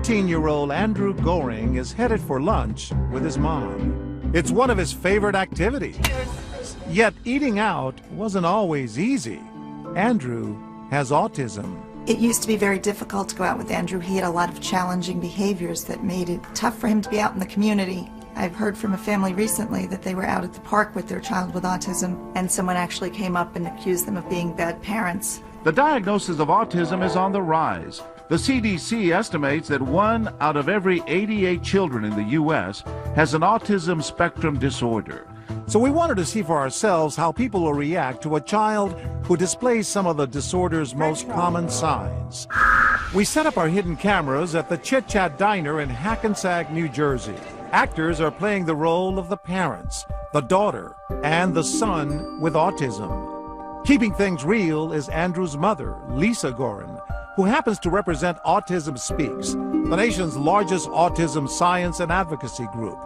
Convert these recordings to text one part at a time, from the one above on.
14-year-old Andrew Goring is headed for lunch with his mom. It's one of his favorite activities. Yet eating out wasn't always easy. Andrew has autism. It used to be very difficult to go out with Andrew. He had a lot of challenging behaviors that made it tough for him to be out in the community. I've heard from a family recently that they were out at the park with their child with autism, and someone actually came up and accused them of being bad parents. The diagnosis of autism is on the rise. The CDC estimates that 1 out of every 88 children in the U.S. has an autism spectrum disorder. So we wanted to see for ourselves how people will react to a child who displays some of the disorder's most common signs. We set up our hidden cameras at the Chit Chat Diner in Hackensack, New Jersey. Actors are playing the role of the parents, the daughter, and the son with autism. Keeping things real is Andrew's mother, Lisa Gorin, who happens to represent Autism Speaks, the nation's largest autism science and advocacy group.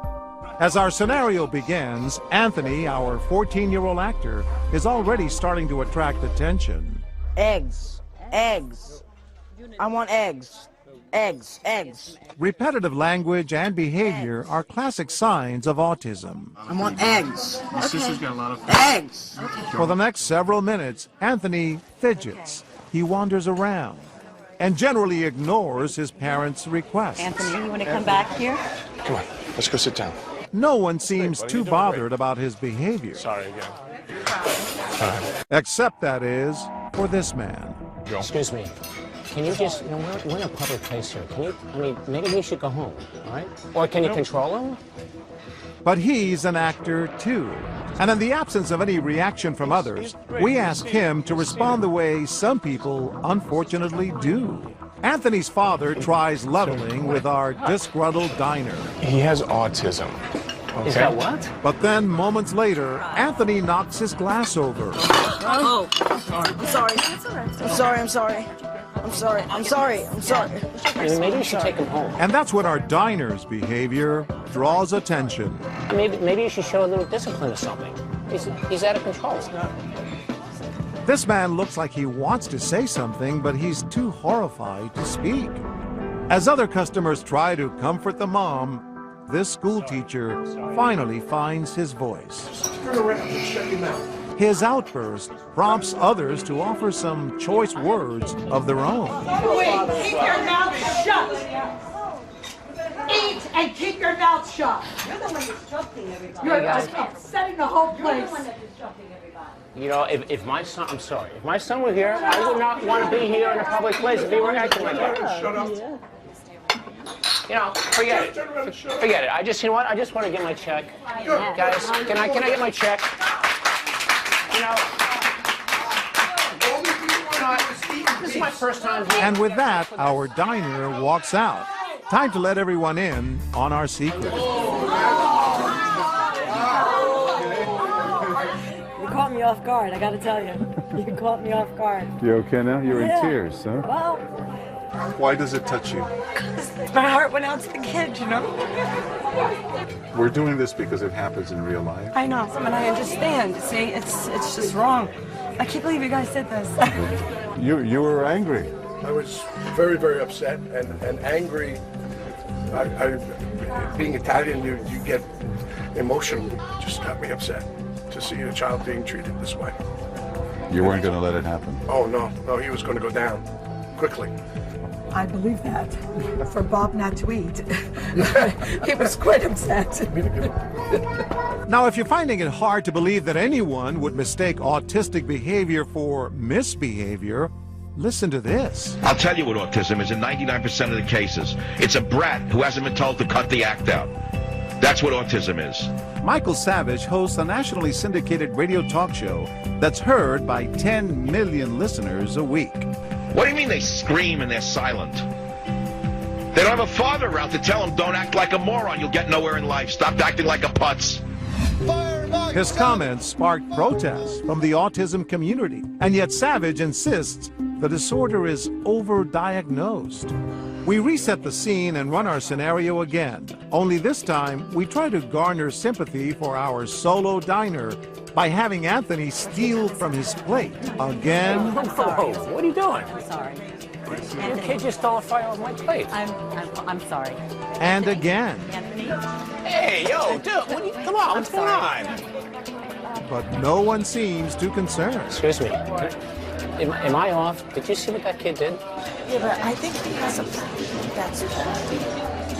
As our scenario begins, Anthony, our 14-year-old actor, is already starting to attract attention. Eggs. Eggs. I want eggs. Eggs. Eggs. Repetitive language and behavior are classic signs of autism. I want eggs. My sister's got a lot of eggs. For the next several minutes, Anthony fidgets. He wanders around and generally ignores his parents' requests. Anthony, you want to come back here? Come on, let's go sit down. No one seems too bothered about his behavior. Sorry again. Except, that is, for this man. Excuse me. Can you just, we're in a public place here. Can you, maybe we should go home, all right? Or can you control him? But he's an actor, too. And in the absence of any reaction from others, we ask him to respond the way some people unfortunately do. Anthony's father tries leveling with our disgruntled diner. He has autism. Okay. Is that what? But then, moments later, Anthony knocks his glass over. Oh, I'm sorry. I'm sorry. I'm sorry. I'm sorry. I'm sorry. I'm sorry. Maybe you should take him home. And that's when our diner's behavior draws attention. Maybe you should show a little discipline or something. He's out of control. This man looks like he wants to say something, but he's too horrified to speak. As other customers try to comfort the mom, this school teacher finally finds his voice. Turn around and shut your mouth. His outburst prompts others to offer some choice words of their own. Wait, keep your mouth shut. Eat and keep your mouth shut. You're the one that's disrupting everybody. You're just upsetting the whole place. You're the one that's disrupting everybody. You know, if my son, I'm sorry, if my son were here, I would not want to be here in a public place if he were acting like that. Shut up. You know, forget it. Forget it. You know what? I just want to get my check. Guys, can I get my check? You know, this is my first time here. And with that, our diner walks out. Time to let everyone in on our secret. You caught me off guard, I gotta tell you. You caught me off guard. You okay now? You're in tears, huh? Well, Why does it touch you? my heart went out to the kid, you know? We're doing this because it happens in real life. I know, and I understand. See, it's just wrong. I can't believe you guys did this. You were angry. I was very, very upset and angry. Being Italian, you get emotional. It just got me upset to see a child being treated this way. You weren't going to let it happen. Oh, no, he was going to go down quickly. I believe that. For Bob not to eat. He was quite upset. Now, if you're finding it hard to believe that anyone would mistake autistic behavior for misbehavior, listen to this. I'll tell you what autism is in 99% of the cases. It's a brat who hasn't been told to cut the act out. That's what autism is. Michael Savage hosts a nationally syndicated radio talk show that's heard by 10 million listeners a week. What do you mean they scream and they're silent? They don't have a father around to tell them, don't act like a moron, you'll get nowhere in life. Stop acting like a putz. His comments sparked protests from the autism community, and yet Savage insists the disorder is overdiagnosed. We reset the scene and run our scenario again, only this time we try to garner sympathy for our solo diner by having Anthony steal from his plate again. Whoa, what are you doing? I'm sorry. Your kid just stole a fire off my plate. I'm sorry. And again. Anthony? Hey, yo, dude, come on, what's going on? But no one seems too concerned. Excuse me. Am I off? Did you see what that kid did? Yeah, but I think he has a problem. That's all.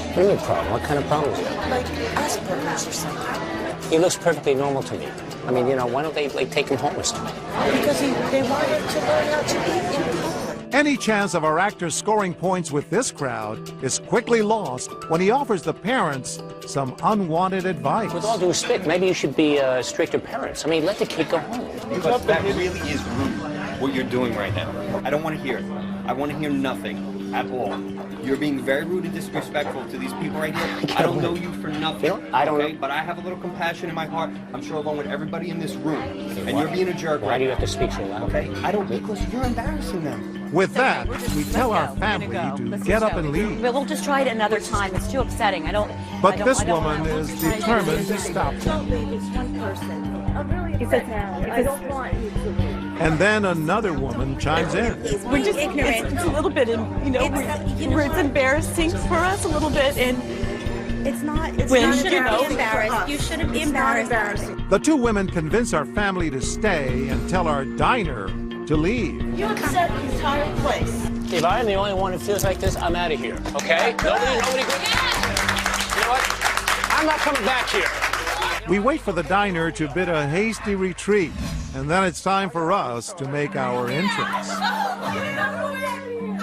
What do you mean problem? What kind of problem is it? Like Asperger's or something. He looks perfectly normal to me. I mean, you know, why don't they take him home or something? Because they want him to learn how to eat in public. Any chance of our actor scoring points with this crowd is quickly lost when he offers the parents some unwanted advice. With all due respect, maybe you should be stricter parents. I mean, let the kid go home. Because that really is rude, what you're doing right now. I don't want to hear it. I want to hear nothing at all. You're being very rude and disrespectful to these people right here. I don't know you for nothing. You know, I don't know. But I have a little compassion in my heart, I'm sure along with everybody in this room. And you're being a jerk. Why do you have to speak so loud? Okay? I don't, because you're embarrassing them. With that, we tell our family to get up and leave. We'll just try it another time. It's too upsetting. But this woman is determined to stop them. It's one person. He says now. I don't want you to leave. And then another woman chimes in. We're just ignorant. It's a little bit, where it's embarrassing for us a little bit, and it's not. It's when, not be embarrassed. You shouldn't be embarrassed. The two women convince our family to stay and tell our diner to leave. You upset the entire place. If I am the only one who feels like this, I'm out of here. Okay? Nobody go. You know what? I'm not coming back here. We wait for the diner to bid a hasty retreat, and then it's time for us to make our entrance.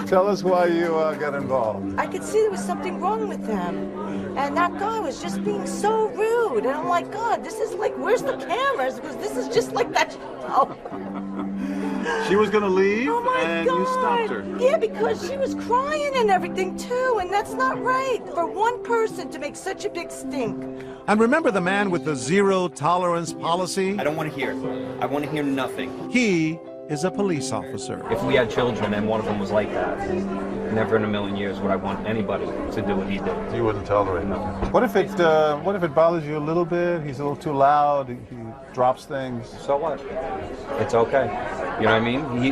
Tell us why you got involved. I could see there was something wrong with them. And that guy was just being so rude. And I'm like, God, this is like, where's the cameras? Because this is just like that show. She was going to leave, Oh my and God. you stopped her. Yeah, because she was crying and everything too, and that's not right for one person to make such a big stink. And remember the man with the zero tolerance policy? I don't want to hear it. I want to hear nothing. He is a police officer. If we had children and one of them was like that, never in a million years would I want anybody to do what he did. You wouldn't tolerate it. What if it bothers you a little bit? He's a little too loud. He drops things. So what? It's okay. You know what I mean? He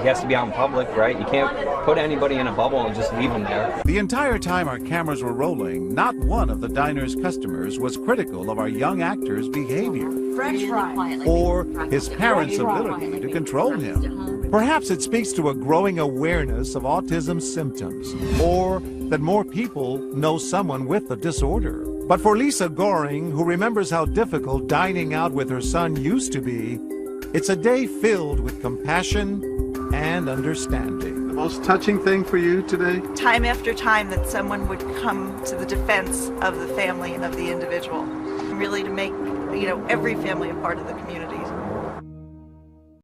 has to be out in public, right? You can't put anybody in a bubble and just leave him there. The entire time our cameras were rolling, not one of the diner's customers was critical of our young actor's behavior French fry. or his parents' ability to control him. Perhaps it speaks to a growing awareness of autism symptoms, or that more people know someone with the disorder. But for Lisa Goring, who remembers how difficult dining out with her son used to be, it's a day filled with compassion and understanding. The most touching thing for you today? Time after time that someone would come to the defense of the family and of the individual, really to make, every family a part of the community.